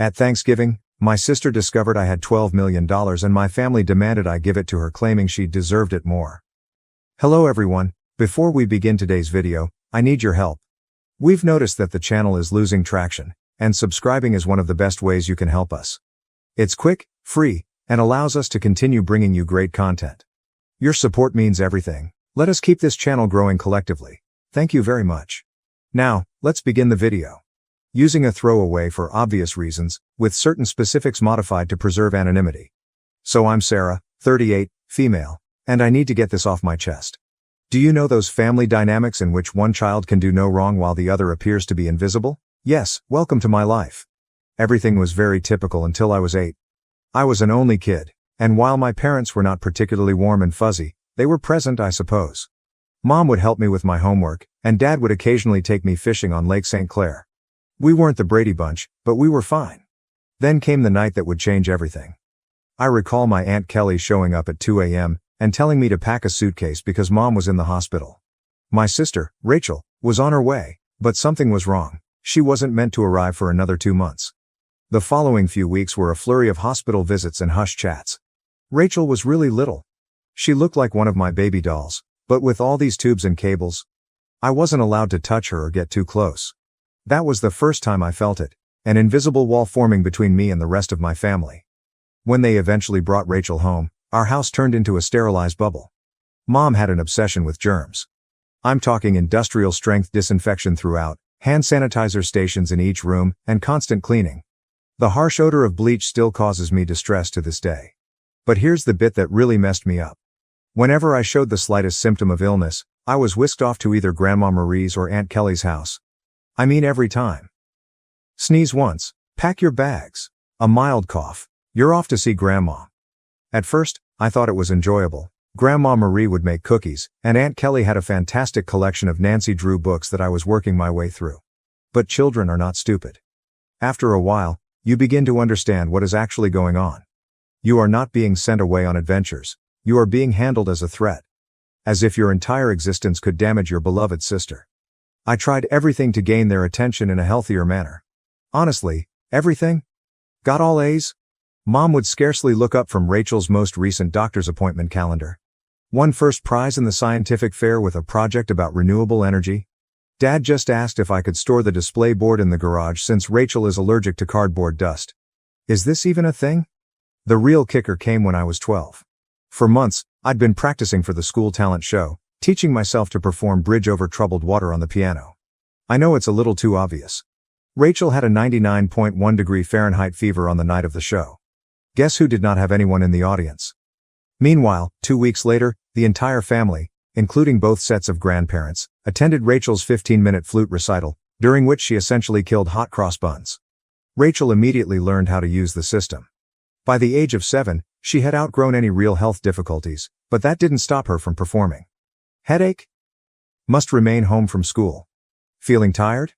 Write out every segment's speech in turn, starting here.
At Thanksgiving, my sister discovered I had $12 million and my family demanded I give it to her, claiming she deserved it more. Hello everyone, before we begin today's video, I need your help. We've noticed that the channel is losing traction, and subscribing is one of the best ways you can help us. It's quick, free, and allows us to continue bringing you great content. Your support means everything. Let us keep this channel growing collectively. Thank you very much. Now, let's begin the video. Using a throwaway for obvious reasons, with certain specifics modified to preserve anonymity. So I'm Sarah, 38, female, and I need to get this off my chest. Do you know those family dynamics in which one child can do no wrong while the other appears to be invisible? Yes, welcome to my life. Everything was very typical until I was 8. I was an only kid, and while my parents were not particularly warm and fuzzy, they were present, I suppose. Mom would help me with my homework, and Dad would occasionally take me fishing on Lake St. Clair. We weren't the Brady Bunch, but we were fine. Then came the night that would change everything. I recall my Aunt Kelly showing up at 2 a.m. and telling me to pack a suitcase because Mom was in the hospital. My sister, Rachel, was on her way, but something was wrong. She wasn't meant to arrive for another 2 months. The following few weeks were a flurry of hospital visits and hush chats. Rachel was really little. She looked like one of my baby dolls, but with all these tubes and cables, I wasn't allowed to touch her or get too close. That was the first time I felt it, an invisible wall forming between me and the rest of my family. When they eventually brought Rachel home, our house turned into a sterilized bubble. Mom had an obsession with germs. I'm talking industrial strength disinfection throughout, hand sanitizer stations in each room, and constant cleaning. The harsh odor of bleach still causes me distress to this day. But here's the bit that really messed me up. Whenever I showed the slightest symptom of illness, I was whisked off to either Grandma Marie's or Aunt Kelly's house. I mean every time. Sneeze once, pack your bags. A mild cough, you're off to see Grandma. At first, I thought it was enjoyable. Grandma Marie would make cookies, and Aunt Kelly had a fantastic collection of Nancy Drew books that I was working my way through. But children are not stupid. After a while, you begin to understand what is actually going on. You are not being sent away on adventures. You are being handled as a threat. As if your entire existence could damage your beloved sister. I tried everything to gain their attention in a healthier manner. Honestly, everything? Got all A's? Mom would scarcely look up from Rachel's most recent doctor's appointment calendar. Won first prize in the scientific fair with a project about renewable energy. Dad just asked if I could store the display board in the garage since Rachel is allergic to cardboard dust. Is this even a thing? The real kicker came when I was 12. For months, I'd been practicing for the school talent show, teaching myself to perform Bridge Over Troubled Water on the piano. I know it's a little too obvious. Rachel had a 99.1 degree Fahrenheit fever on the night of the show. Guess who did not have anyone in the audience? Meanwhile, 2 weeks later, the entire family, including both sets of grandparents, attended Rachel's 15-minute flute recital, during which she essentially killed hot cross buns. Rachel immediately learned how to use the system. By the age of 7, she had outgrown any real health difficulties, but that didn't stop her from performing. Headache? Must remain home from school. Feeling tired?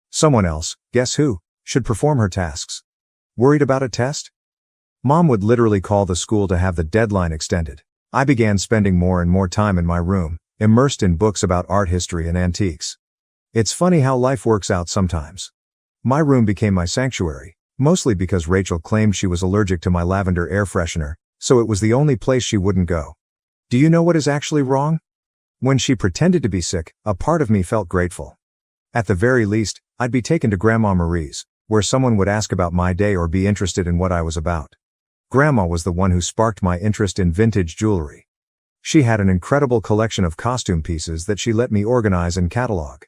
Someone else, guess who, should perform her tasks. Worried about a test? Mom would literally call the school to have the deadline extended. I began spending more and more time in my room, immersed in books about art history and antiques. It's funny how life works out sometimes. My room became my sanctuary, mostly because Rachel claimed she was allergic to my lavender air freshener, so it was the only place she wouldn't go. Do you know what is actually wrong? When she pretended to be sick, a part of me felt grateful. At the very least, I'd be taken to Grandma Marie's, where someone would ask about my day or be interested in what I was about. Grandma was the one who sparked my interest in vintage jewelry. She had an incredible collection of costume pieces that she let me organize and catalog.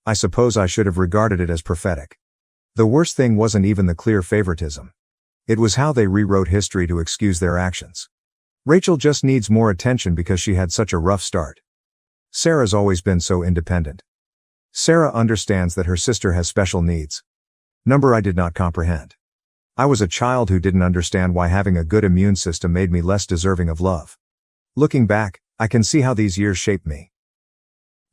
I suppose I should have regarded it as prophetic. The worst thing wasn't even the clear favoritism. It was how they rewrote history to excuse their actions. Rachel just needs more attention because she had such a rough start. Sarah's always been so independent. Sarah understands that her sister has special needs. Number I did not comprehend. I was a child who didn't understand why having a good immune system made me less deserving of love. Looking back, I can see how these years shaped me.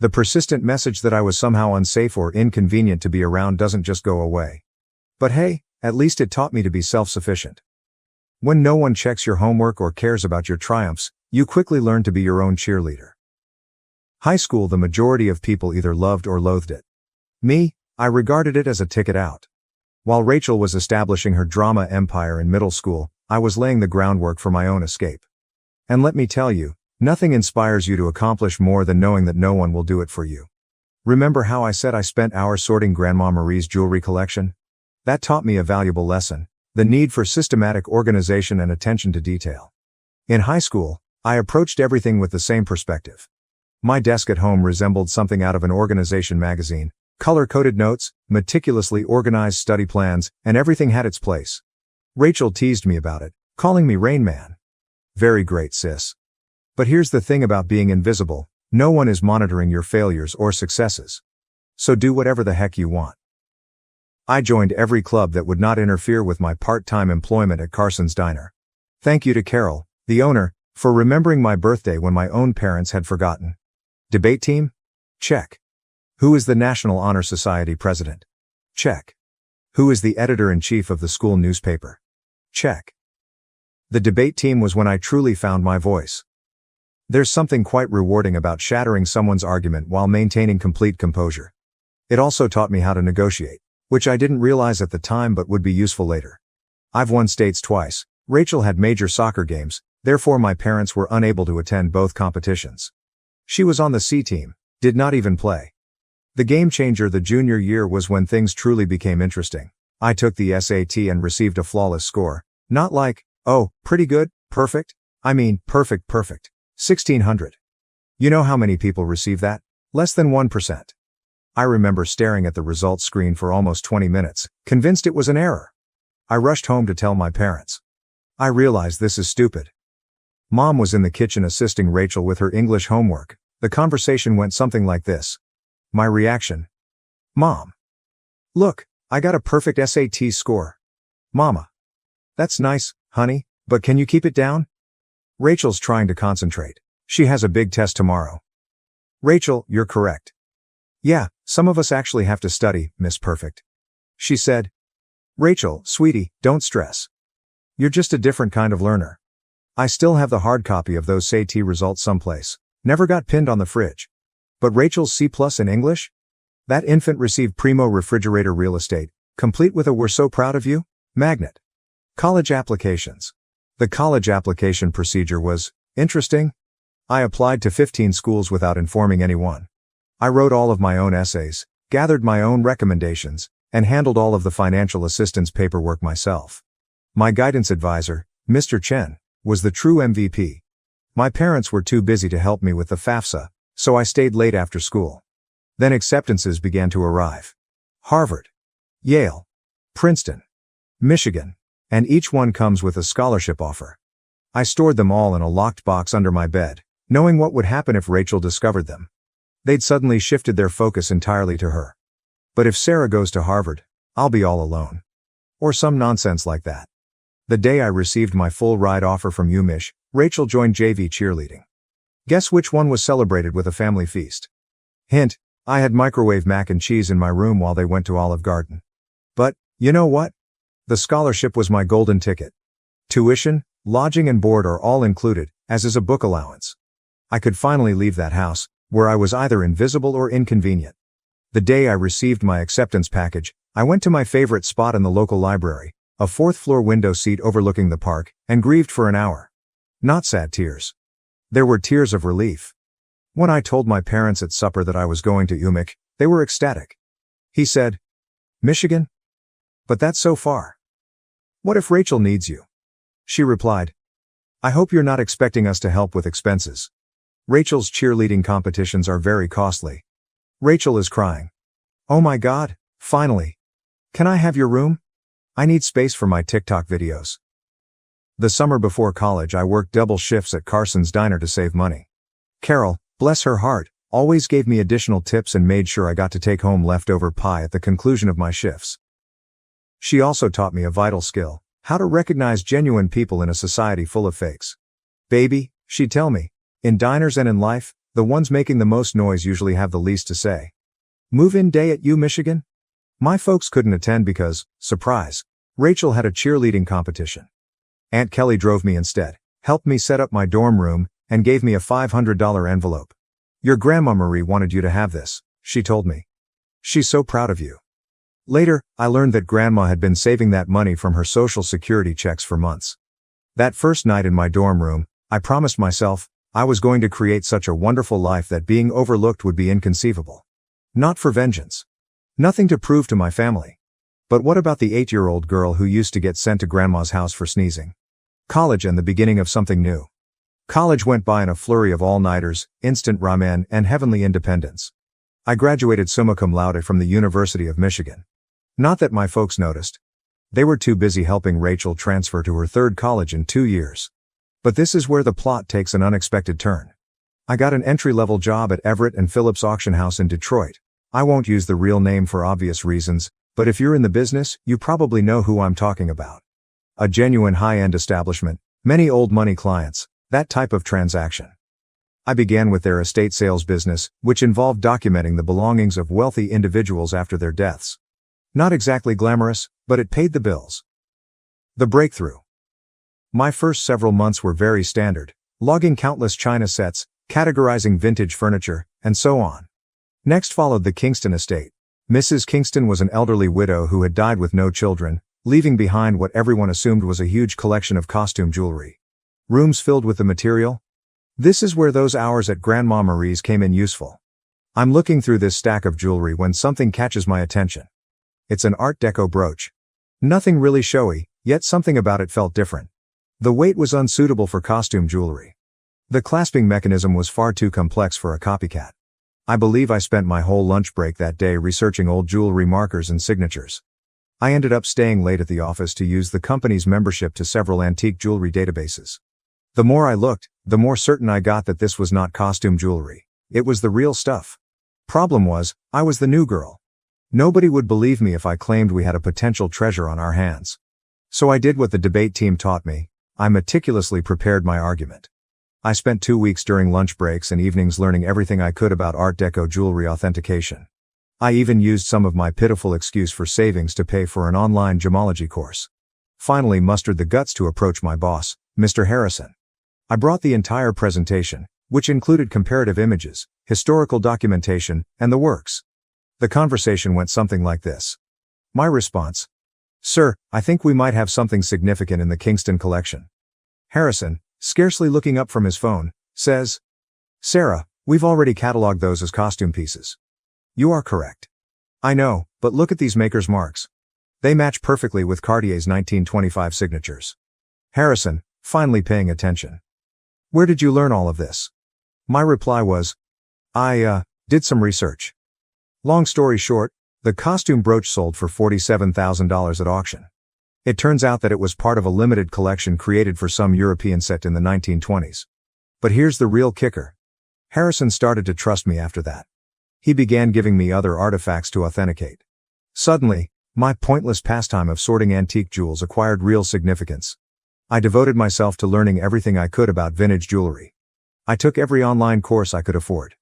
The persistent message that I was somehow unsafe or inconvenient to be around doesn't just go away. But hey, at least it taught me to be self-sufficient. When no one checks your homework or cares about your triumphs, you quickly learn to be your own cheerleader. High school, the majority of people either loved or loathed it. Me, I regarded it as a ticket out. While Rachel was establishing her drama empire in middle school, I was laying the groundwork for my own escape. And let me tell you, nothing inspires you to accomplish more than knowing that no one will do it for you. Remember how I said I spent hours sorting Grandma Marie's jewelry collection? That taught me a valuable lesson: the need for systematic organization and attention to detail. In high school, I approached everything with the same perspective. My desk at home resembled something out of an organization magazine: color-coded notes, meticulously organized study plans, and everything had its place. Rachel teased me about it, calling me Rain Man. Very great, sis. But here's the thing about being invisible: no one is monitoring your failures or successes. So do whatever the heck you want. I joined every club that would not interfere with my part-time employment at Carson's Diner. Thank you to Carol, the owner, for remembering my birthday when my own parents had forgotten. Debate team? Check. Who is the National Honor Society president? Check. Who is the editor-in-chief of the school newspaper? Check. The debate team was when I truly found my voice. There's something quite rewarding about shattering someone's argument while maintaining complete composure. It also taught me how to negotiate, which I didn't realize at the time but would be useful later. I've won states twice. Rachel had major soccer games, therefore my parents were unable to attend both competitions. She was on the C team, did not even play. The game changer the junior year was when things truly became interesting. I took the SAT and received a flawless score. Not like, oh, pretty good, perfect. I mean, perfect. 1600. You know how many people receive that? Less than 1%. I remember staring at the results screen for almost 20 minutes, convinced it was an error. I rushed home to tell my parents. I realized this is stupid. Mom was in the kitchen assisting Rachel with her English homework. The conversation went something like this. My reaction: Mom. Look, I got a perfect SAT score. Mama. That's nice, honey, but can you keep it down? Rachel's trying to concentrate. She has a big test tomorrow. Rachel, you're correct. Yeah, some of us actually have to study, Miss Perfect. She said. Rachel, sweetie, don't stress. You're just a different kind of learner. I still have the hard copy of those SAT results someplace. Never got pinned on the fridge. But Rachel's C+ in English? That infant received primo refrigerator real estate, complete with a "we're so proud of you" magnet. College applications. The college application procedure was interesting. I applied to 15 schools without informing anyone. I wrote all of my own essays, gathered my own recommendations, and handled all of the financial assistance paperwork myself. My guidance advisor, Mr. Chen, was the true MVP. My parents were too busy to help me with the FAFSA, so I stayed late after school. Then acceptances began to arrive. Harvard, Yale, Princeton, Michigan, and each one comes with a scholarship offer. I stored them all in a locked box under my bed, knowing what would happen if Rachel discovered them. They'd suddenly shifted their focus entirely to her. But if Sarah goes to Harvard, I'll be all alone. Or some nonsense like that. The day I received my full ride offer from UMich, Rachel joined JV cheerleading. Guess which one was celebrated with a family feast? Hint, I had microwave mac and cheese in my room while they went to Olive Garden. But, you know what? The scholarship was my golden ticket. Tuition, lodging and board are all included, as is a book allowance. I could finally leave that house, where I was either invisible or inconvenient. The day I received my acceptance package, I went to my favorite spot in the local library, a fourth-floor window seat overlooking the park, and grieved for an hour. Not sad tears. There were tears of relief. When I told my parents at supper that I was going to UMich, they were ecstatic. He said, Michigan? But that's so far. What if Rachel needs you? She replied, I hope you're not expecting us to help with expenses. Rachel's cheerleading competitions are very costly. Rachel is crying. Oh my God, finally. Can I have your room? I need space for my TikTok videos. The summer before college I worked double shifts at Carson's Diner to save money. Carol, bless her heart, always gave me additional tips and made sure I got to take home leftover pie at the conclusion of my shifts. She also taught me a vital skill: how to recognize genuine people in a society full of fakes. Baby, she'd tell me, in diners and in life, the ones making the most noise usually have the least to say. Move-in day at Michigan? My folks couldn't attend because, surprise, Rachel had a cheerleading competition. Aunt Kelly drove me instead, helped me set up my dorm room, and gave me a $500 envelope. Your Grandma Marie wanted you to have this, she told me. She's so proud of you. Later, I learned that Grandma had been saving that money from her Social Security checks for months. That first night in my dorm room, I promised myself, I was going to create such a wonderful life that being overlooked would be inconceivable. Not for vengeance. Nothing to prove to my family. But what about the 8-year-old girl who used to get sent to Grandma's house for sneezing? College and the beginning of something new. College went by in a flurry of all-nighters, instant ramen, and heavenly independence. I graduated summa cum laude from the University of Michigan. Not that my folks noticed. They were too busy helping Rachel transfer to her third college in 2 years. But this is where the plot takes an unexpected turn. I got an entry-level job at Everett and Phillips Auction House in Detroit. I won't use the real name for obvious reasons, but if you're in the business, you probably know who I'm talking about. A genuine high-end establishment, many old money clients, that type of transaction. I began with their estate sales business, which involved documenting the belongings of wealthy individuals after their deaths. Not exactly glamorous, but it paid the bills. The breakthrough. My first several months were very standard, logging countless china sets, categorizing vintage furniture, and so on. Next followed the Kingston estate. Mrs. Kingston was an elderly widow who had died with no children, leaving behind what everyone assumed was a huge collection of costume jewelry. Rooms filled with the material? This is where those hours at Grandma Marie's came in useful. I'm looking through this stack of jewelry when something catches my attention. It's an Art Deco brooch. Nothing really showy, yet something about it felt different. The weight was unsuitable for costume jewelry. The clasping mechanism was far too complex for a copycat. I believe I spent my whole lunch break that day researching old jewelry markers and signatures. I ended up staying late at the office to use the company's membership to several antique jewelry databases. The more I looked, the more certain I got that this was not costume jewelry. It was the real stuff. Problem was, I was the new girl. Nobody would believe me if I claimed we had a potential treasure on our hands. So I did what the debate team taught me. I meticulously prepared my argument. I spent 2 weeks during lunch breaks and evenings learning everything I could about Art Deco jewelry authentication. I even used some of my pitiful excuse for savings to pay for an online gemology course. Finally mustered the guts to approach my boss, Mr. Harrison. I brought the entire presentation, which included comparative images, historical documentation, and the works. The conversation went something like this. My response: Sir, I think we might have something significant in the Kingston collection. Harrison, scarcely looking up from his phone, says, Sarah, we've already cataloged those as costume pieces. You are correct. I know, but look at these maker's marks. They match perfectly with Cartier's 1925 signatures. Harrison, finally paying attention. Where did you learn all of this? My reply was, I did some research. Long story short, the costume brooch sold for $47,000 at auction. It turns out that it was part of a limited collection created for some European set in the 1920s. But here's the real kicker. Harrison started to trust me after that. He began giving me other artifacts to authenticate. Suddenly, my pointless pastime of sorting antique jewels acquired real significance. I devoted myself to learning everything I could about vintage jewelry. I took every online course I could afford.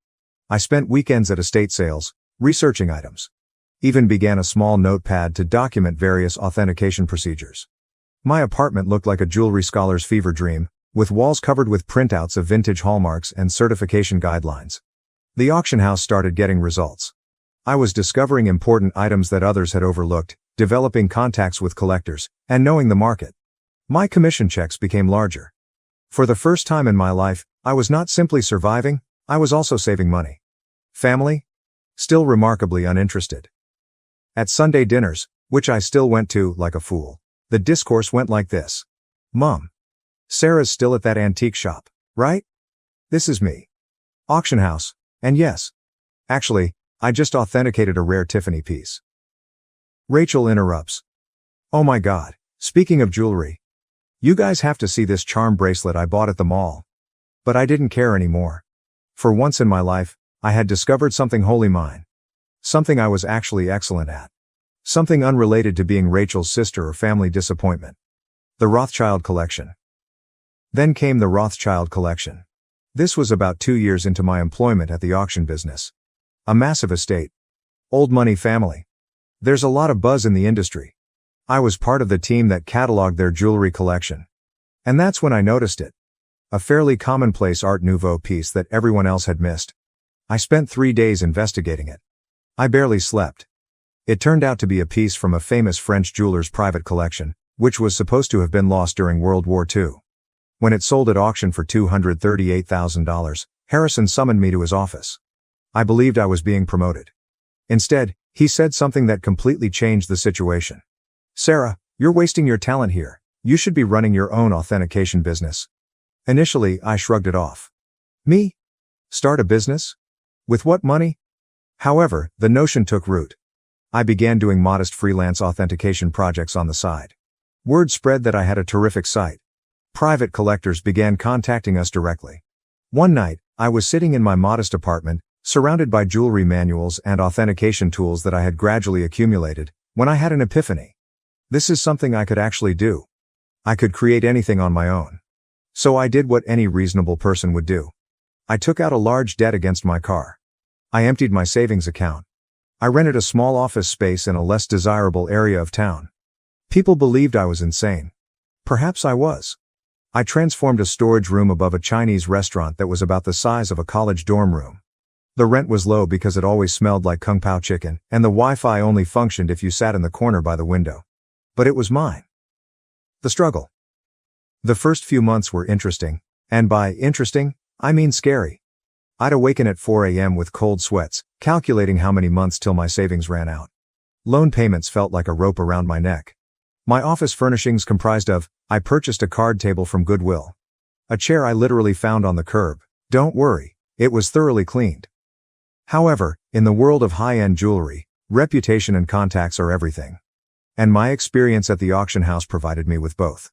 I spent weekends at estate sales, researching items. Even began a small notepad to document various authentication procedures. My apartment looked like a jewelry scholar's fever dream, with walls covered with printouts of vintage hallmarks and certification guidelines. The auction house started getting results. I was discovering important items that others had overlooked, developing contacts with collectors, and knowing the market. My commission checks became larger. For the first time in my life, I was not simply surviving, I was also saving money. Family? Still remarkably uninterested. At Sunday dinners, which I still went to like a fool, the discourse went like this. Mom. Sarah's still at that antique shop, right? This is me. Auction house, and yes. Actually, I just authenticated a rare Tiffany piece. Rachel interrupts. Oh my God, speaking of jewelry. You guys have to see this charm bracelet I bought at the mall. But I didn't care anymore. For once in my life, I had discovered something wholly mine. Something I was actually excellent at. Something unrelated to being Rachel's sister or family disappointment. The Rothschild collection. Then came the Rothschild collection. This was about 2 years into my employment at the auction business. A massive estate. Old money family. There's a lot of buzz in the industry. I was part of the team that cataloged their jewelry collection. And that's when I noticed it. A fairly commonplace Art Nouveau piece that everyone else had missed. I spent 3 days investigating it. I barely slept. It turned out to be a piece from a famous French jeweler's private collection, which was supposed to have been lost during World War II. When it sold at auction for $238,000, Harrison summoned me to his office. I believed I was being promoted. Instead, he said something that completely changed the situation. "Sarah, you're wasting your talent here. You should be running your own authentication business." Initially, I shrugged it off. Me? Start a business? With what money? However, the notion took root. I began doing modest freelance authentication projects on the side. Word spread that I had a terrific site. Private collectors began contacting us directly. One night, I was sitting in my modest apartment, surrounded by jewelry manuals and authentication tools that I had gradually accumulated, when I had an epiphany. This is something I could actually do. I could create anything on my own. So I did what any reasonable person would do. I took out a large debt against my car. I emptied my savings account. I rented a small office space in a less desirable area of town. People believed I was insane. Perhaps I was. I transformed a storage room above a Chinese restaurant that was about the size of a college dorm room. The rent was low because it always smelled like Kung Pao chicken, and the Wi-Fi only functioned if you sat in the corner by the window. But it was mine. The struggle. The first few months were interesting, and by interesting, I mean scary. I'd awaken at 4 a.m. with cold sweats, calculating how many months till my savings ran out. Loan payments felt like a rope around my neck. My office furnishings comprised of, I purchased a card table from Goodwill. A chair I literally found on the curb. Don't worry, it was thoroughly cleaned. However, in the world of high-end jewelry, reputation and contacts are everything. And my experience at the auction house provided me with both.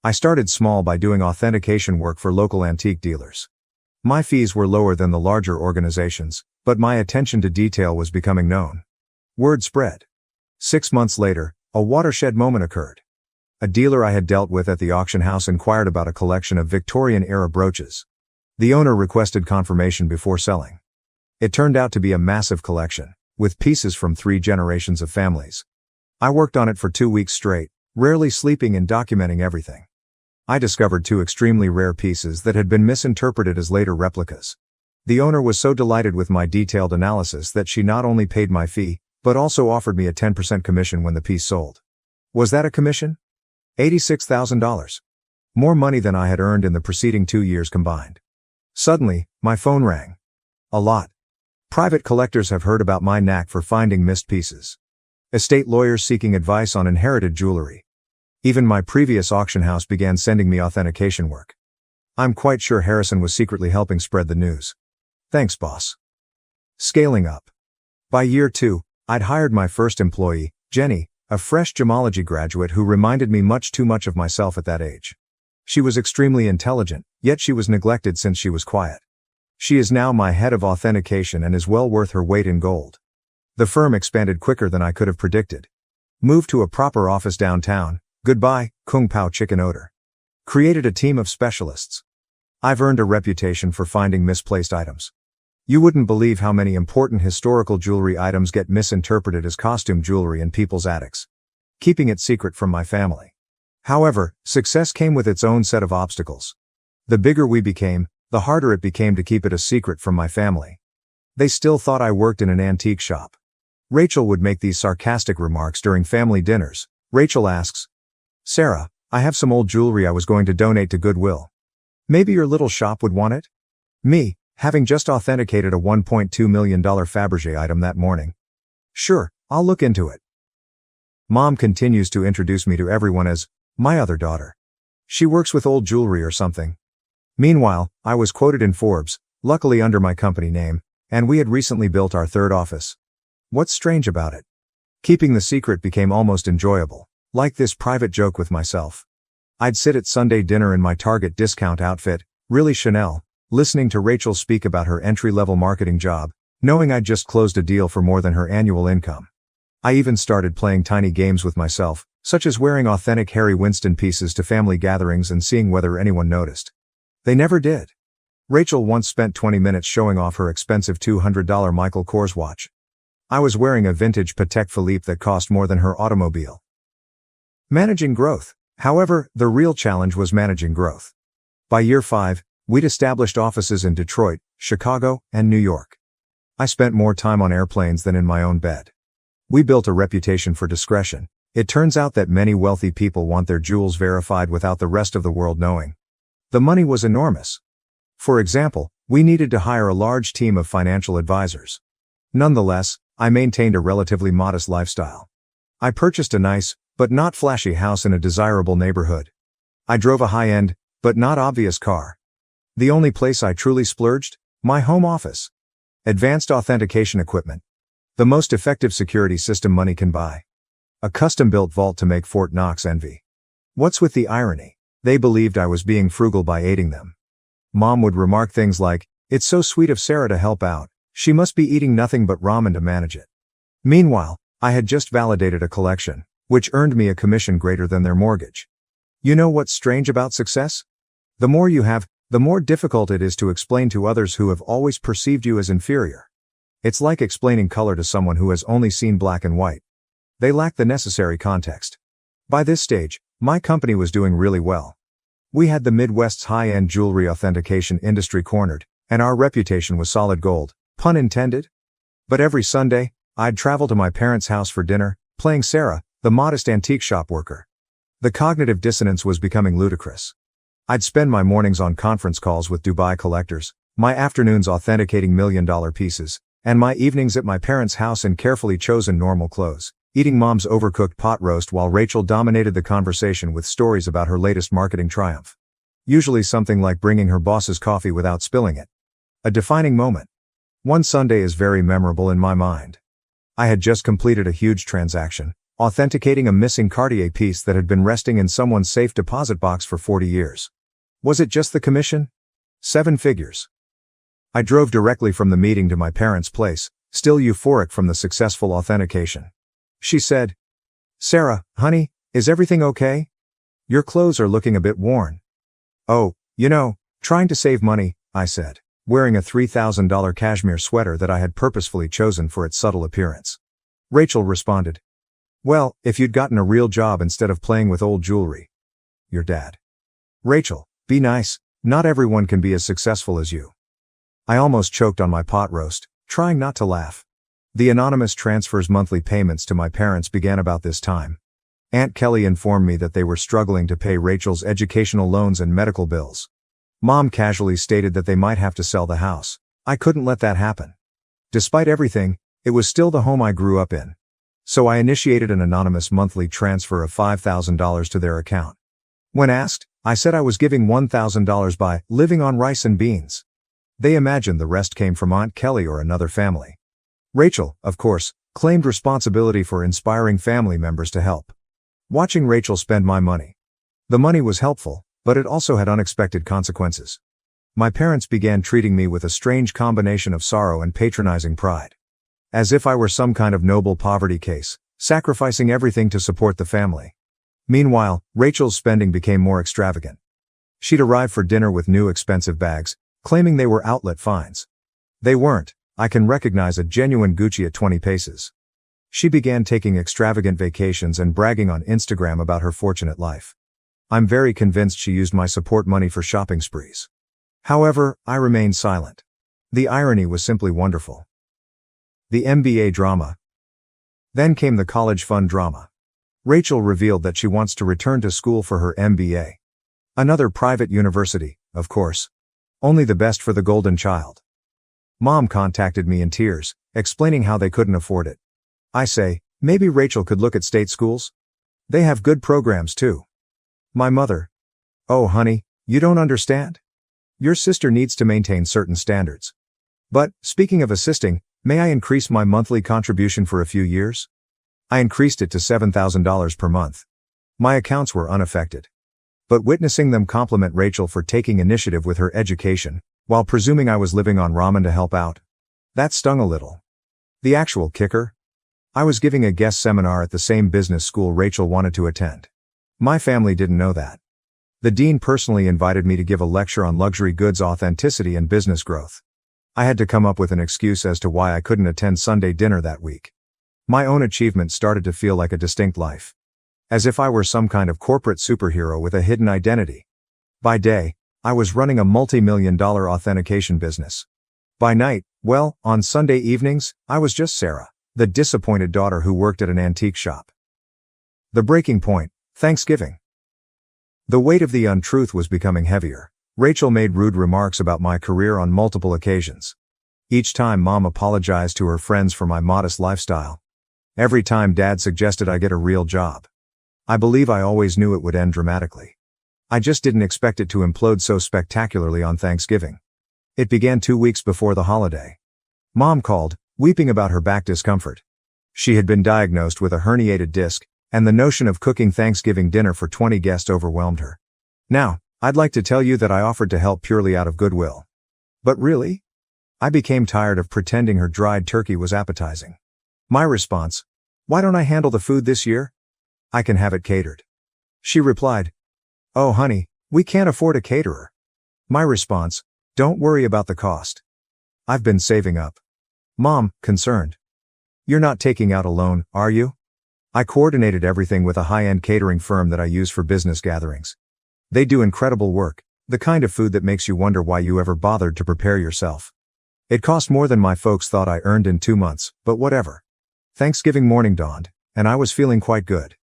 I started small by doing authentication work for local antique dealers. My fees were lower than the larger organizations, but my attention to detail was becoming known. Word spread. 6 months later, a watershed moment occurred. A dealer I had dealt with at the auction house inquired about a collection of Victorian-era brooches. The owner requested confirmation before selling. It turned out to be a massive collection, with pieces from 3 generations of families. I worked on it for 2 weeks straight, rarely sleeping and documenting everything. I discovered 2 extremely rare pieces that had been misinterpreted as later replicas. The owner was so delighted with my detailed analysis that she not only paid my fee, but also offered me a 10% commission when the piece sold. Was that a commission? $86,000. More money than I had earned in the preceding 2 years combined. Suddenly, my phone rang. A lot. Private collectors have heard about my knack for finding missed pieces. Estate lawyers seeking advice on inherited jewelry. Even my previous auction house began sending me authentication work. I'm quite sure Harrison was secretly helping spread the news. Thanks, boss. Scaling up. By year 2, I'd hired my first employee, Jenny, a fresh gemology graduate who reminded me much too much of myself at that age. She was extremely intelligent, yet she was neglected since she was quiet. She is now my head of authentication and is well worth her weight in gold. The firm expanded quicker than I could have predicted. Moved to a proper office downtown. Goodbye, Kung Pao chicken odor. Created a team of specialists. I've earned a reputation for finding misplaced items. You wouldn't believe how many important historical jewelry items get misinterpreted as costume jewelry in people's attics. Keeping it secret from my family. However, success came with its own set of obstacles. The bigger we became, the harder it became to keep it a secret from my family. They still thought I worked in an antique shop. Rachel would make these sarcastic remarks during family dinners. Rachel asks, "Sarah, I have some old jewelry I was going to donate to Goodwill. Maybe your little shop would want it?" Me, having just authenticated a $1.2 million Fabergé item that morning. "Sure, I'll look into it." Mom continues to introduce me to everyone as my other daughter. She works with old jewelry or something. Meanwhile, I was quoted in Forbes, luckily under my company name, and we had recently built our 3rd office. What's strange about it? Keeping the secret became almost enjoyable. Like this private joke with myself. I'd sit at Sunday dinner in my Target discount outfit, really Chanel, listening to Rachel speak about her entry-level marketing job, knowing I'd just closed a deal for more than her annual income. I even started playing tiny games with myself, such as wearing authentic Harry Winston pieces to family gatherings and seeing whether anyone noticed. They never did. Rachel once spent 20 minutes showing off her expensive $200 Michael Kors watch. I was wearing a vintage Patek Philippe that cost more than her automobile. Managing growth. However, the real challenge was managing growth. By year 5, we'd established offices in Detroit, Chicago, and New York. I spent more time on airplanes than in my own bed. We built a reputation for discretion. It turns out that many wealthy people want their jewels verified without the rest of the world knowing. The money was enormous. For example, we needed to hire a large team of financial advisors. Nonetheless, I maintained a relatively modest lifestyle. I purchased a nice, but not flashy house in a desirable neighborhood. I drove a high-end, but not obvious car. The only place I truly splurged? My home office. Advanced authentication equipment. The most effective security system money can buy. A custom-built vault to make Fort Knox envy. What's with the irony? They believed I was being frugal by aiding them. Mom would remark things like, "It's so sweet of Sarah to help out. She must be eating nothing but ramen to manage it." Meanwhile, I had just validated a collection, which earned me a commission greater than their mortgage. You know what's strange about success? The more you have, the more difficult it is to explain to others who have always perceived you as inferior. It's like explaining color to someone who has only seen black and white. They lack the necessary context. By this stage, my company was doing really well. We had the Midwest's high-end jewelry authentication industry cornered, and our reputation was solid gold, pun intended. But every Sunday, I'd travel to my parents' house for dinner, playing Sarah, the modest antique shop worker. The cognitive dissonance was becoming ludicrous. I'd spend my mornings on conference calls with Dubai collectors, my afternoons authenticating million-dollar pieces, and my evenings at my parents' house in carefully chosen normal clothes, eating Mom's overcooked pot roast while Rachel dominated the conversation with stories about her latest marketing triumph. Usually something like bringing her boss's coffee without spilling it. A defining moment. One Sunday is very memorable in my mind. I had just completed a huge transaction, authenticating a missing Cartier piece that had been resting in someone's safe deposit box for 40 years. Was it just the commission? 7 figures. I drove directly from the meeting to my parents' place, still euphoric from the successful authentication. She said, "Sarah, honey, is everything okay? Your clothes are looking a bit worn." "Oh, trying to save money," I said, wearing a $3,000 cashmere sweater that I had purposefully chosen for its subtle appearance. Rachel responded, "Well, if you'd gotten a real job instead of playing with old jewelry. Your dad." "Rachel, be nice, not everyone can be as successful as you." I almost choked on my pot roast, trying not to laugh. The anonymous transfers monthly payments to my parents began about this time. Aunt Kelly informed me that they were struggling to pay Rachel's educational loans and medical bills. Mom casually stated that they might have to sell the house. I couldn't let that happen. Despite everything, it was still the home I grew up in. So I initiated an anonymous monthly transfer of $5,000 to their account. When asked, I said I was giving $1,000 by living on rice and beans. They imagined the rest came from Aunt Kelly or another family. Rachel, of course, claimed responsibility for inspiring family members to help. Watching Rachel spend my money. The money was helpful, but it also had unexpected consequences. My parents began treating me with a strange combination of sorrow and patronizing pride. As if I were some kind of noble poverty case, sacrificing everything to support the family. Meanwhile, Rachel's spending became more extravagant. She'd arrive for dinner with new expensive bags, claiming they were outlet finds. They weren't. I can recognize a genuine Gucci at 20 paces. She began taking extravagant vacations and bragging on Instagram about her fortunate life. I'm very convinced she used my support money for shopping sprees. However, I remained silent. The irony was simply wonderful. The MBA drama. Then came the college fund drama. Rachel revealed that she wants to return to school for her MBA. Another private university, of course. Only the best for the golden child. Mom contacted me in tears, explaining how they couldn't afford it. I say, maybe Rachel could look at state schools? They have good programs too. My mother. Oh honey, you don't understand? Your sister needs to maintain certain standards. But, speaking of assisting, may I increase my monthly contribution for a few years? I increased it to $7,000 per month. My accounts were unaffected. But witnessing them compliment Rachel for taking initiative with her education, while presuming I was living on ramen to help out, that stung a little. The actual kicker? I was giving a guest seminar at the same business school Rachel wanted to attend. My family didn't know that. The dean personally invited me to give a lecture on luxury goods authenticity and business growth. I had to come up with an excuse as to why I couldn't attend Sunday dinner that week. My own achievement started to feel like a distinct life. As if I were some kind of corporate superhero with a hidden identity. By day, I was running a multi-million-dollar authentication business. By night, well, on Sunday evenings, I was just Sarah, The disappointed daughter who worked at an antique shop. The breaking point, Thanksgiving. The weight of the untruth was becoming heavier. Rachel made rude remarks about my career on multiple occasions. Each time Mom apologized to her friends for my modest lifestyle. Every time Dad suggested I get a real job. I believe I always knew it would end dramatically. I just didn't expect it to implode so spectacularly on Thanksgiving. It began 2 weeks before the holiday. Mom called, weeping about her back discomfort. She had been diagnosed with a herniated disc, and the notion of cooking Thanksgiving dinner for 20 guests overwhelmed her. Now, I'd like to tell you that I offered to help purely out of goodwill. But really? I became tired of pretending her dried turkey was appetizing. My response, why don't I handle the food this year? I can have it catered. She replied, oh honey, we can't afford a caterer. My response, don't worry about the cost. I've been saving up. Mom, concerned. You're not taking out a loan, are you? I coordinated everything with a high-end catering firm that I use for business gatherings. They do incredible work, the kind of food that makes you wonder why you ever bothered to prepare yourself. It cost more than my folks thought I earned in 2 months, but whatever. Thanksgiving morning dawned, and I was feeling quite good.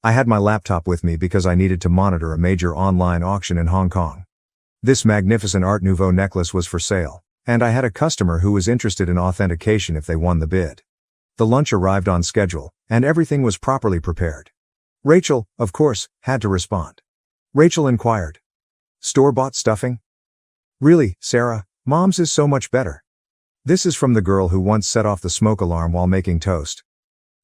I had my laptop with me because I needed to monitor a major online auction in Hong Kong. This magnificent Art Nouveau necklace was for sale, and I had a customer who was interested in authentication if they won the bid. The lunch arrived on schedule, and everything was properly prepared. Rachel, of course, had to respond. Rachel inquired. Store-bought stuffing? Really, Sarah, Mom's is so much better. This is from the girl who once set off the smoke alarm while making toast.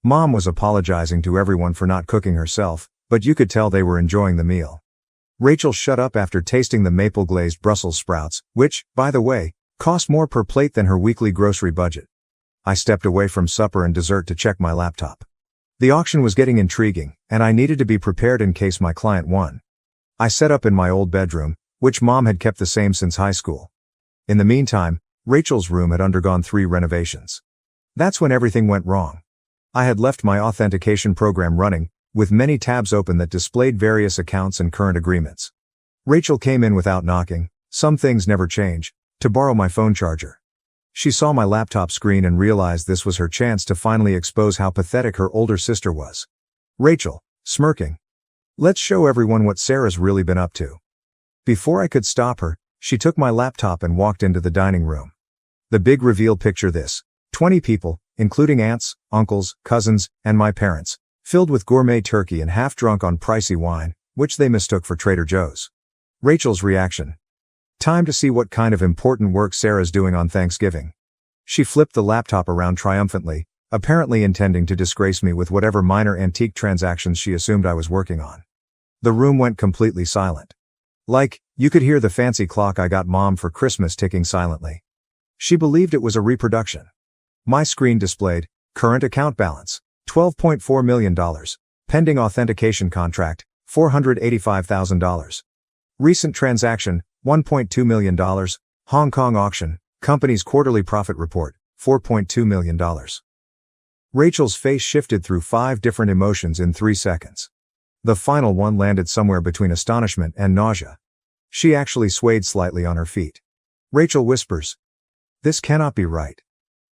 Mom was apologizing to everyone for not cooking herself, but you could tell they were enjoying the meal. Rachel shut up after tasting the maple-glazed Brussels sprouts, which, by the way, cost more per plate than her weekly grocery budget. I stepped away from supper and dessert to check my laptop. The auction was getting intriguing, and I needed to be prepared in case my client won. I set up in my old bedroom, which Mom had kept the same since high school. In the meantime, Rachel's room had undergone 3 renovations. That's when everything went wrong. I had left my authentication program running, with many tabs open that displayed various accounts and current agreements. Rachel came in without knocking, some things never change, to borrow my phone charger. She saw my laptop screen and realized this was her chance to finally expose how pathetic her older sister was. Rachel, smirking. Let's show everyone what Sarah's really been up to. Before I could stop her, she took my laptop and walked into the dining room. The big reveal, picture this. 20 people, including aunts, uncles, cousins, and my parents, filled with gourmet turkey and half drunk on pricey wine, which they mistook for Trader Joe's. Rachel's reaction. Time to see what kind of important work Sarah's doing on Thanksgiving. She flipped the laptop around triumphantly, apparently intending to disgrace me with whatever minor antique transactions she assumed I was working on. The room went completely silent. Like, you could hear the fancy clock I got Mom for Christmas ticking silently. She believed it was a reproduction. My screen displayed, current account balance, $12.4 million, pending authentication contract, $485,000. Recent transaction, $1.2 million, Hong Kong auction, company's quarterly profit report, $4.2 million. Rachel's face shifted through 5 different emotions in 3 seconds. The final one landed somewhere between astonishment and nausea. She actually swayed slightly on her feet. Rachel whispers, "This cannot be right."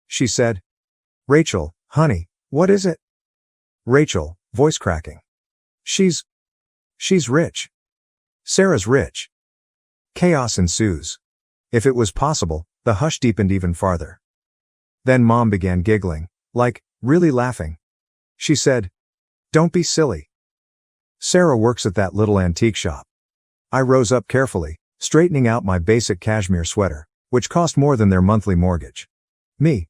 She said. "Rachel, honey, what is it?" Rachel, voice cracking. She's rich. Sarah's rich." Chaos ensues. If it was possible, the hush deepened even farther. Then Mom began giggling, like, really laughing. She said, "Don't be silly. Sarah works at that little antique shop." I rose up carefully, straightening out my basic cashmere sweater, which cost more than their monthly mortgage. "Me?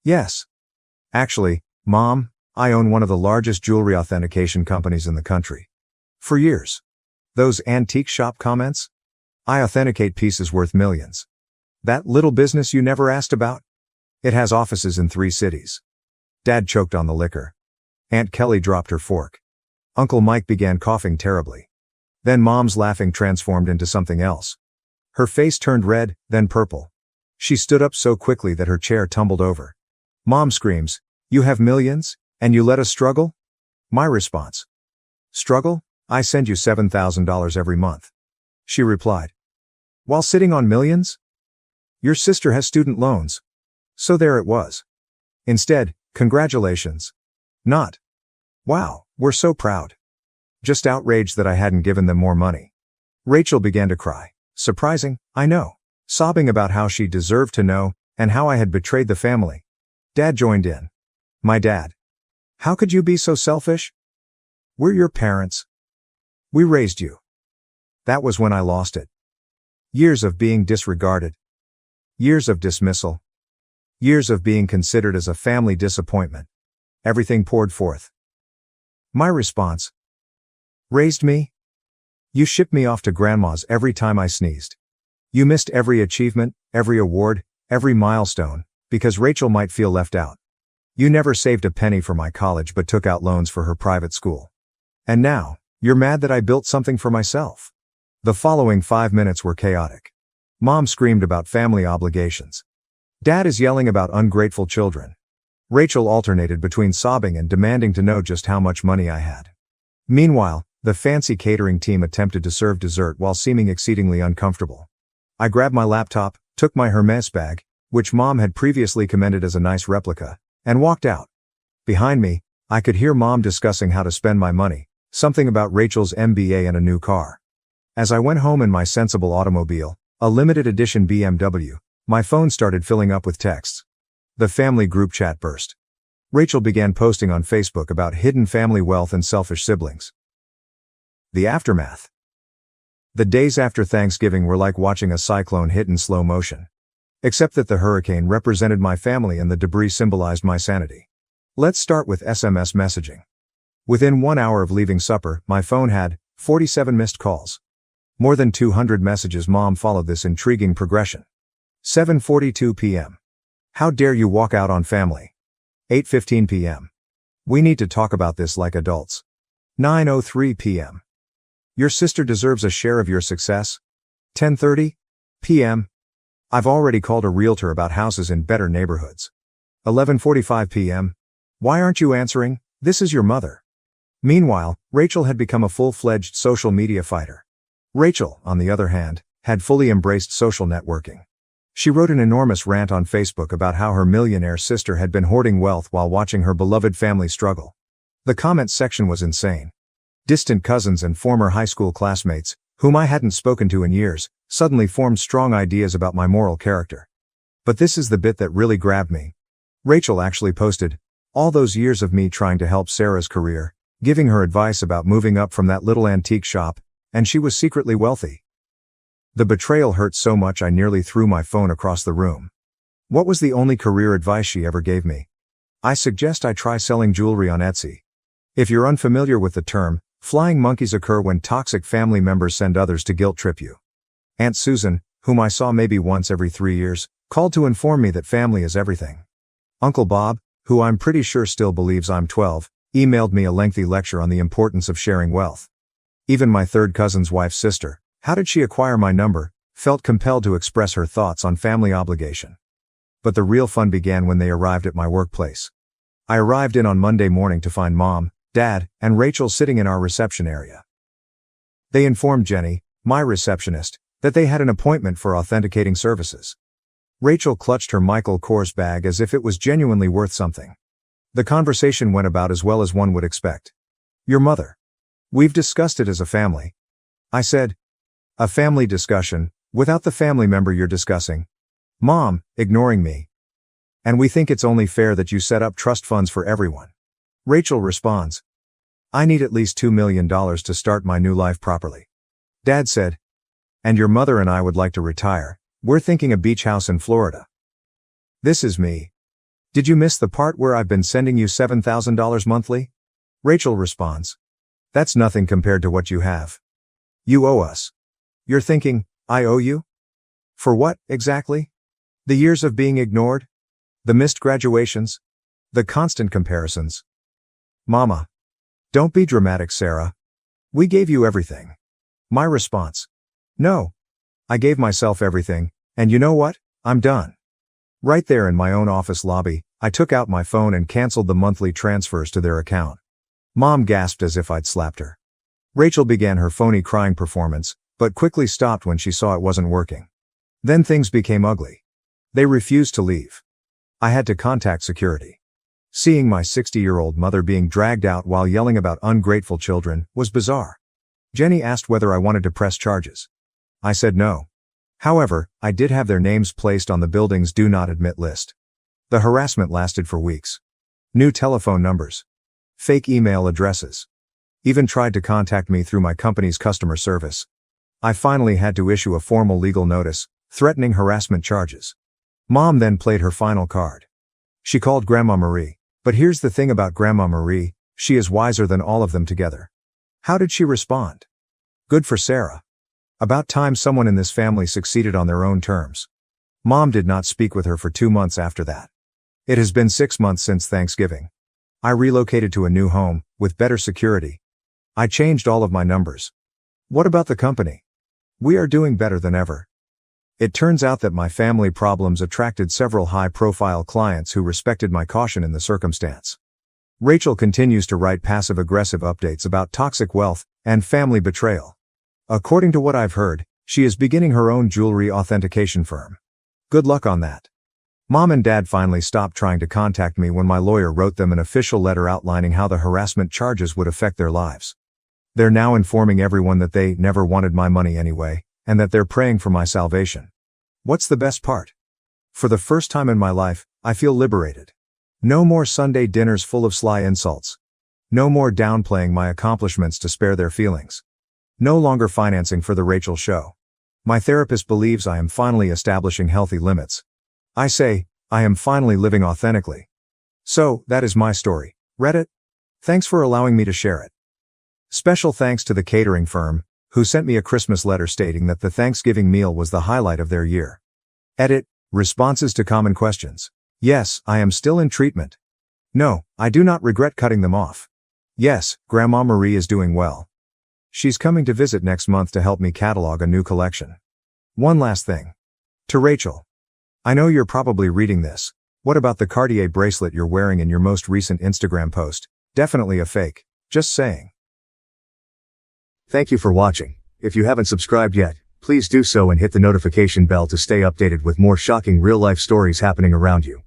Yes. Actually, Mom, I own one of the largest jewelry authentication companies in the country. For years. Those antique shop comments? I authenticate pieces worth millions. That little business you never asked about? It has offices in 3 cities." Dad choked on the liquor. Aunt Kelly dropped her fork. Uncle Mike began coughing terribly. Then Mom's laughing transformed into something else. Her face turned red, then purple. She stood up so quickly that her chair tumbled over. Mom screams, "You have millions, and you let us struggle?" My response. "Struggle? I send you $7,000 every month." She replied. "While sitting on millions? Your sister has student loans." So there it was. Instead, Congratulations. Not. Wow, we're so proud. Just outraged that I hadn't given them more money. Rachel began to cry. Surprising, I know. Sobbing about how she deserved to know, and how I had betrayed the family. Dad joined in. My dad. How could you be so selfish? We're your parents. We raised you. That was when I lost it. Years of being disregarded. Years of dismissal. Years of being considered as a family disappointment. Everything poured forth. My response. Raised me? You shipped me off to grandma's every time I sneezed. You missed every achievement, every award, every milestone, because Rachel might feel left out. You never saved a penny for my college but took out loans for her private school. And now, you're mad that I built something for myself. The following 5 minutes were chaotic. Mom screamed about family obligations. Dad is yelling about ungrateful children. Rachel alternated between sobbing and demanding to know just how much money I had. Meanwhile, the fancy catering team attempted to serve dessert while seeming exceedingly uncomfortable. I grabbed my laptop, took my Hermes bag, which Mom had previously commended as a nice replica, and walked out. Behind me, I could hear Mom discussing how to spend my money, something about Rachel's MBA and a new car. As I went home in my sensible automobile, a limited edition BMW, my phone started filling up with texts. The family group chat burst. Rachel began posting on Facebook about hidden family wealth and selfish siblings. The aftermath. The days after Thanksgiving were like watching a cyclone hit in slow motion. Except that the hurricane represented my family and the debris symbolized my sanity. Let's start with SMS messaging. Within 1 hour of leaving supper, my phone had 47 missed calls. More than 200 messages. Mom followed this intriguing progression. 7:42 p.m. How dare you walk out on family? 8:15 p.m. We need to talk about this like adults. 9:03 p.m. Your sister deserves a share of your success. 10:30 p.m. I've already called a realtor about houses in better neighborhoods. 11:45 p.m. Why aren't you answering? This is your mother. Meanwhile, Rachel had become a full-fledged social media fighter. Rachel, on the other hand, had fully embraced social networking. She wrote an enormous rant on Facebook about how her millionaire sister had been hoarding wealth while watching her beloved family struggle. The comments section was insane. Distant cousins and former high school classmates, whom I hadn't spoken to in years, suddenly formed strong ideas about my moral character. But this is the bit that really grabbed me. Rachel actually posted, all those years of me trying to help Sarah's career, giving her advice about moving up from that little antique shop, and she was secretly wealthy. The betrayal hurt so much I nearly threw my phone across the room. What was the only career advice she ever gave me? I suggest I try selling jewelry on Etsy. If you're unfamiliar with the term, flying monkeys occur when toxic family members send others to guilt trip you. Aunt Susan, whom I saw maybe once every 3 years, called to inform me that family is everything. Uncle Bob, who I'm pretty sure still believes I'm 12, emailed me a lengthy lecture on the importance of sharing wealth. Even my third cousin's wife's sister, how did she acquire my number, felt compelled to express her thoughts on family obligation. But the real fun began when they arrived at my workplace. I arrived in on Monday morning to find Mom, Dad, and Rachel sitting in our reception area. They informed Jenny, my receptionist, that they had an appointment for authenticating services. Rachel clutched her Michael Kors bag as if it was genuinely worth something. The conversation went about as well as one would expect. Your mother. We've discussed it as a family. I said. A family discussion, without the family member you're discussing. Mom, ignoring me. And we think it's only fair that you set up trust funds for everyone. Rachel responds. I need at least $2 million to start my new life properly. Dad said. And your mother and I would like to retire. We're thinking a beach house in Florida. This is me. Did you miss the part where I've been sending you $7,000 monthly? Rachel responds. That's nothing compared to what you have. You owe us. You're thinking, I owe you? For what, exactly? The years of being ignored? The missed graduations? The constant comparisons? Mama. Don't be dramatic, Sarah. We gave you everything. My response. No. I gave myself everything, and you know what? I'm done. Right there in my own office lobby, I took out my phone and canceled the monthly transfers to their account. Mom gasped as if I'd slapped her. Rachel began her phony crying performance, but quickly stopped when she saw it wasn't working. Then things became ugly. They refused to leave. I had to contact security. Seeing my 60-year-old mother being dragged out while yelling about ungrateful children was bizarre. Jenny asked whether I wanted to press charges. I said no. However, I did have their names placed on the building's do not admit list. The harassment lasted for weeks. New telephone numbers. Fake email addresses. Even tried to contact me through my company's customer service. I finally had to issue a formal legal notice, threatening harassment charges. Mom then played her final card. She called Grandma Marie. But here's the thing about Grandma Marie, she is wiser than all of them together. How did she respond? Good for Sarah. About time someone in this family succeeded on their own terms. Mom did not speak with her for 2 months after that. It has been 6 months since Thanksgiving. I relocated to a new home, with better security. I changed all of my numbers. What about the company? We are doing better than ever. It turns out that my family problems attracted several high-profile clients who respected my caution in the circumstance. Rachel continues to write passive-aggressive updates about toxic wealth and family betrayal. According to what I've heard, she is beginning her own jewelry authentication firm. Good luck on that. Mom and Dad finally stopped trying to contact me when my lawyer wrote them an official letter outlining how the harassment charges would affect their lives. They're now informing everyone that they never wanted my money anyway, and that they're praying for my salvation. What's the best part? For the first time in my life, I feel liberated. No more Sunday dinners full of sly insults. No more downplaying my accomplishments to spare their feelings. No longer financing for the Rachel show. My therapist believes I am finally establishing healthy limits. I say, I am finally living authentically. So, that is my story. Reddit? Thanks for allowing me to share it. Special thanks to the catering firm, who sent me a Christmas letter stating that the Thanksgiving meal was the highlight of their year. Edit, responses to common questions. Yes, I am still in treatment. No, I do not regret cutting them off. Yes, Grandma Marie is doing well. She's coming to visit next month to help me catalog a new collection. One last thing. To Rachel. I know you're probably reading this. What about the Cartier bracelet you're wearing in your most recent Instagram post? Definitely a fake. Just saying. Thank you for watching. If you haven't subscribed yet, please do so and hit the notification bell to stay updated with more shocking real-life stories happening around you.